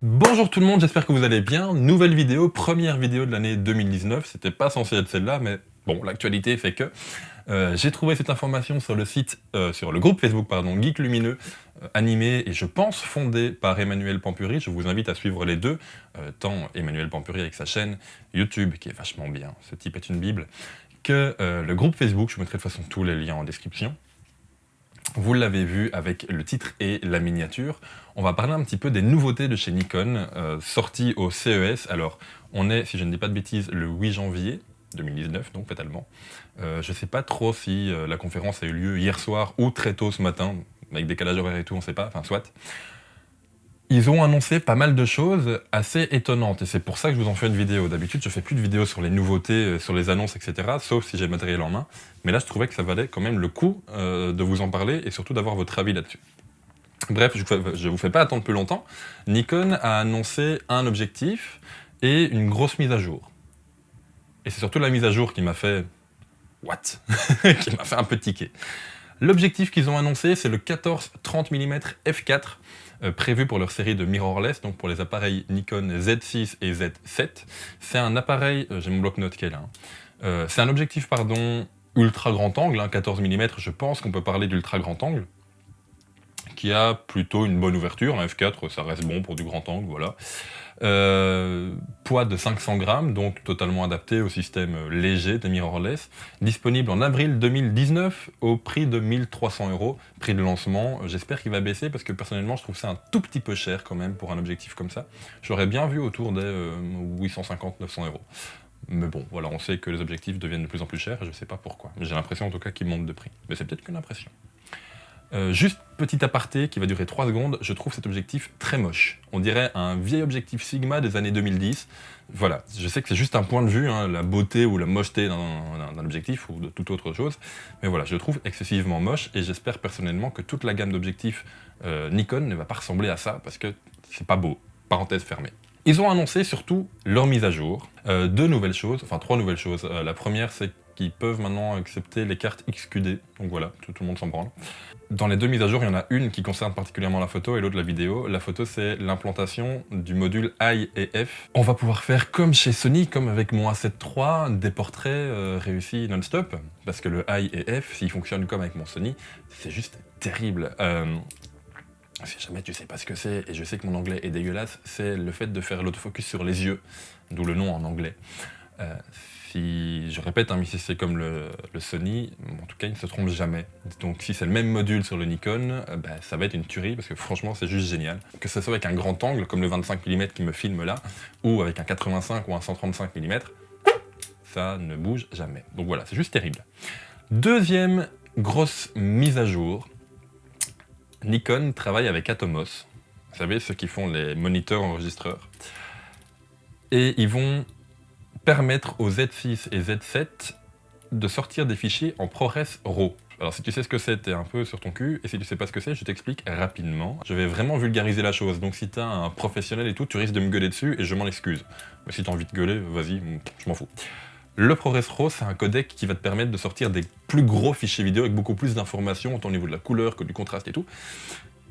Bonjour tout le monde, j'espère que vous allez bien. Nouvelle vidéo, première vidéo de l'année 2019. C'était pas censé être celle-là, mais bon, l'actualité fait que. J'ai trouvé cette information sur le site, sur le groupe Facebook, pardon, Geek Lumineux, animé et je pense fondé par Emmanuel Pampuri. Je vous invite à suivre les deux, tant Emmanuel Pampuri avec sa chaîne YouTube, qui est vachement bien, ce type est une bible, que le groupe Facebook. Je vous mettrai de toute façon tous les liens en description. Vous l'avez vu avec le titre et la miniature. On va parler un petit peu des nouveautés de chez Nikon, sorties au CES. Alors, on est, si je ne dis pas de bêtises, le 8 janvier 2019, donc fatalement. Je ne sais pas trop si la conférence a eu lieu hier soir ou très tôt ce matin, avec décalage horaire et tout, on ne sait pas, enfin soit. Ils ont annoncé pas mal de choses assez étonnantes, et c'est pour ça que je vous en fais une vidéo. D'habitude, je fais plus de vidéos sur les nouveautés, sur les annonces, etc., sauf si j'ai le matériel en main. Mais là, je trouvais que ça valait quand même le coup de vous en parler, et surtout d'avoir votre avis là-dessus. Bref, je vous fais pas attendre plus longtemps. Nikon a annoncé un objectif et une grosse mise à jour. Et c'est surtout la mise à jour qui m'a fait... What qui m'a fait un peu tiquer. L'objectif qu'ils ont annoncé, c'est le 14-30 mm f4, prévu pour leur série de mirrorless, donc pour les appareils Nikon Z6 et Z7. C'est un appareil, j'ai mon bloc-notes qui est là, c'est un objectif, pardon, ultra grand angle, 14 mm, je pense qu'on peut parler d'ultra grand angle, qui a plutôt une bonne ouverture, un f4 ça reste bon pour du grand angle, voilà. Poids de 500 grammes, donc totalement adapté au système léger des mirrorless, disponible en avril 2019 au prix de 1 300 €, prix de lancement. J'espère qu'il va baisser parce que personnellement je trouve ça un tout petit peu cher quand même pour un objectif comme ça. J'aurais bien vu autour des 850-900 €. Mais bon, voilà, on sait que les objectifs deviennent de plus en plus chers et je sais pas pourquoi. J'ai l'impression en tout cas qu'ils montent de prix. Mais c'est peut-être qu'une impression. Juste petit aparté qui va durer 3 secondes, je trouve cet objectif très moche. On dirait un vieil objectif Sigma des années 2010. Voilà, je sais que c'est juste un point de vue, hein, la beauté ou la mocheté d'un objectif ou de toute autre chose. Mais voilà, je le trouve excessivement moche et j'espère personnellement que toute la gamme d'objectifs Nikon ne va pas ressembler à ça parce que c'est pas beau. Parenthèse fermée. Ils ont annoncé surtout leur mise à jour. Deux nouvelles choses, enfin 3 nouvelles choses. La première, c'est qu'ils peuvent maintenant accepter les cartes XQD. Donc voilà, tout le monde s'en branle. Dans les deux mises à jour, il y en a une qui concerne particulièrement la photo et l'autre la vidéo. La photo, c'est l'implantation du module I et F. On va pouvoir faire comme chez Sony, comme avec mon A7 III, des portraits réussis non-stop. Parce que le I et F, s'il fonctionne comme avec mon Sony, c'est juste terrible. Si jamais tu sais pas ce que c'est, et je sais que mon anglais est dégueulasse, c'est le fait de faire l'autofocus sur les yeux, d'où le nom en anglais. Si je répète, hein, mais si c'est comme le Sony, en tout cas il ne se trompe jamais. Donc si c'est le même module sur le Nikon, ça va être une tuerie parce que franchement c'est juste génial. Que ce soit avec un grand angle comme le 25 mm qui me filme là, ou avec un 85 ou un 135 mm, ça ne bouge jamais. Donc voilà, c'est juste terrible. Deuxième grosse mise à jour, Nikon travaille avec Atomos. Vous savez, ceux qui font les moniteurs enregistreurs. Et ils vont permettre aux Z6 et Z7 de sortir des fichiers en ProRes RAW. Alors si tu sais ce que c'est, t'es un peu sur ton cul, et si tu sais pas ce que c'est, je t'explique rapidement. Je vais vraiment vulgariser la chose, donc si t'as un professionnel et tout, tu risques de me gueuler dessus, et je m'en excuse. Mais si t'as envie de gueuler, vas-y, je m'en fous. Le ProRes RAW, c'est un codec qui va te permettre de sortir des plus gros fichiers vidéo avec beaucoup plus d'informations, tant au niveau de la couleur que du contraste et tout.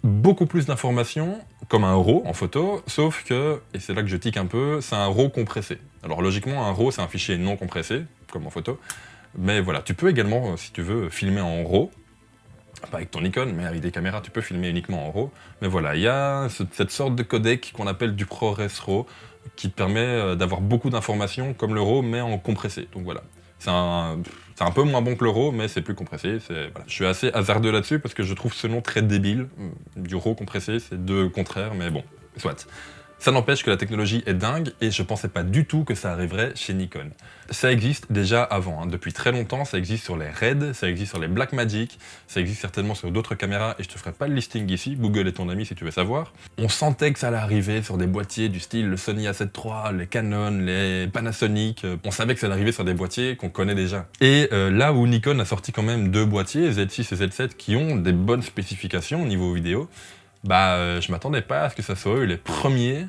Beaucoup plus d'informations, comme un RAW en photo, sauf que, et c'est là que je tique un peu, c'est un RAW compressé. Alors logiquement, un RAW, c'est un fichier non compressé, comme en photo, mais voilà, tu peux également, si tu veux, filmer en RAW, pas avec ton Nikon, mais avec des caméras, tu peux filmer uniquement en RAW, mais voilà, il y a cette sorte de codec qu'on appelle du ProRes RAW, qui te permet d'avoir beaucoup d'informations, comme le RAW, mais en compressé, donc voilà. C'est un peu moins bon que le RAW, mais c'est plus compressé. Voilà. Je suis assez hasardeux là-dessus parce que je trouve ce nom très débile. Du RAW compressé, c'est deux contraires, mais bon, soit. Ça n'empêche que la technologie est dingue et je pensais pas du tout que ça arriverait chez Nikon. Ça existe déjà avant, hein. Depuis très longtemps, ça existe sur les Red, ça existe sur les Blackmagic, ça existe certainement sur d'autres caméras et je te ferai pas le listing ici, Google est ton ami si tu veux savoir. On sentait que ça allait arriver sur des boîtiers du style le Sony A7 III, les Canon, les Panasonic, on savait que ça allait arriver sur des boîtiers qu'on connaît déjà. Et là où Nikon a sorti quand même deux boîtiers, Z6 et Z7, qui ont des bonnes spécifications au niveau vidéo, je m'attendais pas à ce que ça soit eux les premiers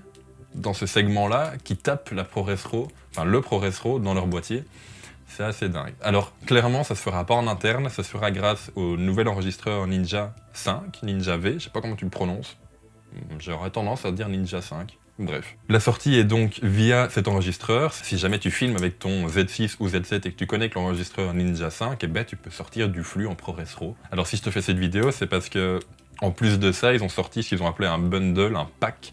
dans ce segment-là qui tapent la ProRes RAW, enfin le ProRes RAW dans leur boîtier. C'est assez dingue. Alors clairement, ça se fera pas en interne, ça se fera grâce au nouvel enregistreur Ninja 5, Ninja V, je sais pas comment tu le prononces. J'aurais tendance à dire Ninja 5. Bref. La sortie est donc via cet enregistreur. Si jamais tu filmes avec ton Z6 ou Z7 et que tu connectes l'enregistreur Ninja 5, eh ben, tu peux sortir du flux en ProRes RAW. Alors si je te fais cette vidéo, c'est parce que en plus de ça, ils ont sorti ce qu'ils ont appelé un bundle, un pack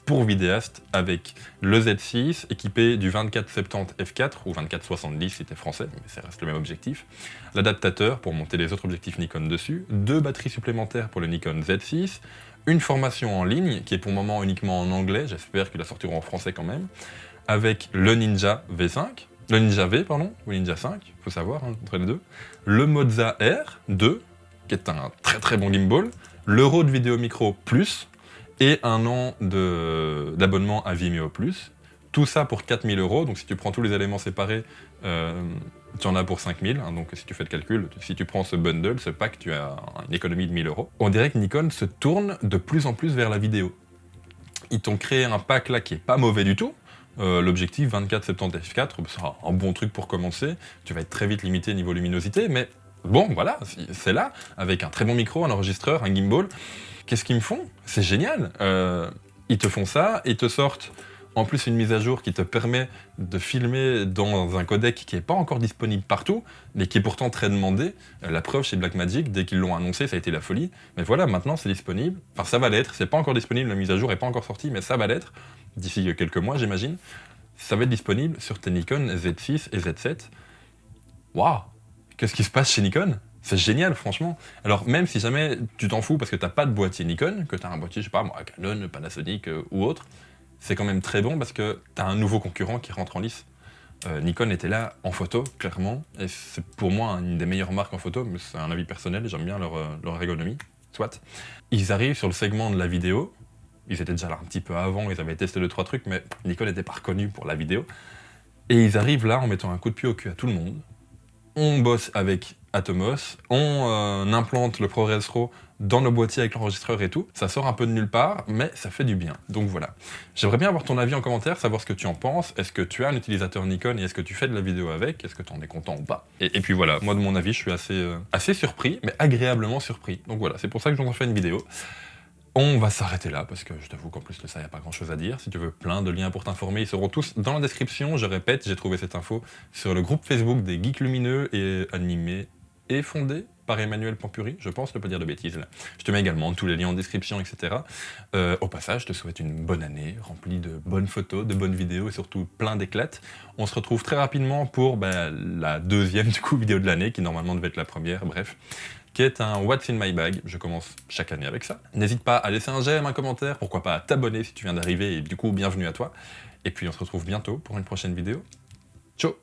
pour vidéastes avec le Z6 équipé du 2470 f4 ou 2470 si t'es français, mais ça reste le même objectif, l'adaptateur pour monter les autres objectifs Nikon dessus, 2 batteries supplémentaires pour le Nikon Z6, une formation en ligne qui est pour le moment uniquement en anglais, j'espère qu'ils la sortiront en français quand même, avec le Ninja V5, le Ninja V pardon, ou Ninja 5, faut savoir hein, entre les deux, le Moza R2 qui est un très bon gimbal, le Rode Video Micro Plus et 1 an d'abonnement à Vimeo Plus. Tout ça pour 4 000 €, donc si tu prends tous les éléments séparés, tu en as pour 5 000, hein, donc si tu fais le calcul, si tu prends ce bundle, ce pack, tu as une économie de 1 000 €. On dirait que Nikon se tourne de plus en plus vers la vidéo. Ils t'ont créé un pack là qui est pas mauvais du tout. L'objectif 24-70 f4, c'est un bon truc pour commencer. Tu vas être très vite limité niveau luminosité, mais bon, voilà, c'est là, avec un très bon micro, un enregistreur, un gimbal. Qu'est-ce qu'ils me font? C'est génial. Ils te font ça, ils te sortent en plus une mise à jour qui te permet de filmer dans un codec qui n'est pas encore disponible partout, mais qui est pourtant très demandé. La preuve chez Blackmagic, dès qu'ils l'ont annoncé, ça a été la folie. Mais voilà, maintenant c'est disponible. Enfin, ça va l'être, c'est pas encore disponible, la mise à jour n'est pas encore sortie, mais ça va l'être, d'ici quelques mois, j'imagine. Ça va être disponible sur tes Nikon Z6 et Z7. Waouh! Qu'est-ce qui se passe chez Nikon? C'est génial, franchement. Alors, même si jamais tu t'en fous parce que t'as pas de boîtier Nikon, que t'as un boîtier, je sais pas, moi, Canon, Panasonic ou autre, c'est quand même très bon parce que t'as un nouveau concurrent qui rentre en lice. Nikon était là en photo, clairement, et c'est pour moi une des meilleures marques en photo, mais c'est un avis personnel, j'aime bien leur ergonomie, soit. Ils arrivent sur le segment de la vidéo, ils étaient déjà là un petit peu avant, ils avaient testé 2-3 trucs, mais Nikon n'était pas reconnu pour la vidéo. Et ils arrivent là en mettant un coup de pied au cul à tout le monde. On bosse avec Atomos, on implante le ProRes RAW dans nos boîtiers avec l'enregistreur et tout. Ça sort un peu de nulle part, mais ça fait du bien. Donc voilà. J'aimerais bien avoir ton avis en commentaire, savoir ce que tu en penses. Est-ce que tu as un utilisateur Nikon et est-ce que tu fais de la vidéo avec? Est-ce que tu en es content ou pas? Et puis voilà, moi de mon avis, je suis assez surpris, mais agréablement surpris. Donc voilà, c'est pour ça que j'en ai fait une vidéo. On va s'arrêter là, parce que je t'avoue qu'en plus de ça, il n'y a pas grand chose à dire. Si tu veux plein de liens pour t'informer, ils seront tous dans la description. Je répète, j'ai trouvé cette info sur le groupe Facebook des Geeks Lumineux et animé et fondé par Emmanuel Pampuri, je pense ne pas dire de bêtises là. Je te mets également tous les liens en description, etc. Au passage, je te souhaite une bonne année, remplie de bonnes photos, de bonnes vidéos et surtout plein d'éclates. On se retrouve très rapidement pour la deuxième vidéo de l'année, qui normalement devait être la première, bref, qui est un What's in my bag. Je commence chaque année avec ça. N'hésite pas à laisser un j'aime, un commentaire, pourquoi pas à t'abonner si tu viens d'arriver, et du coup, bienvenue à toi. Et puis on se retrouve bientôt pour une prochaine vidéo. Ciao!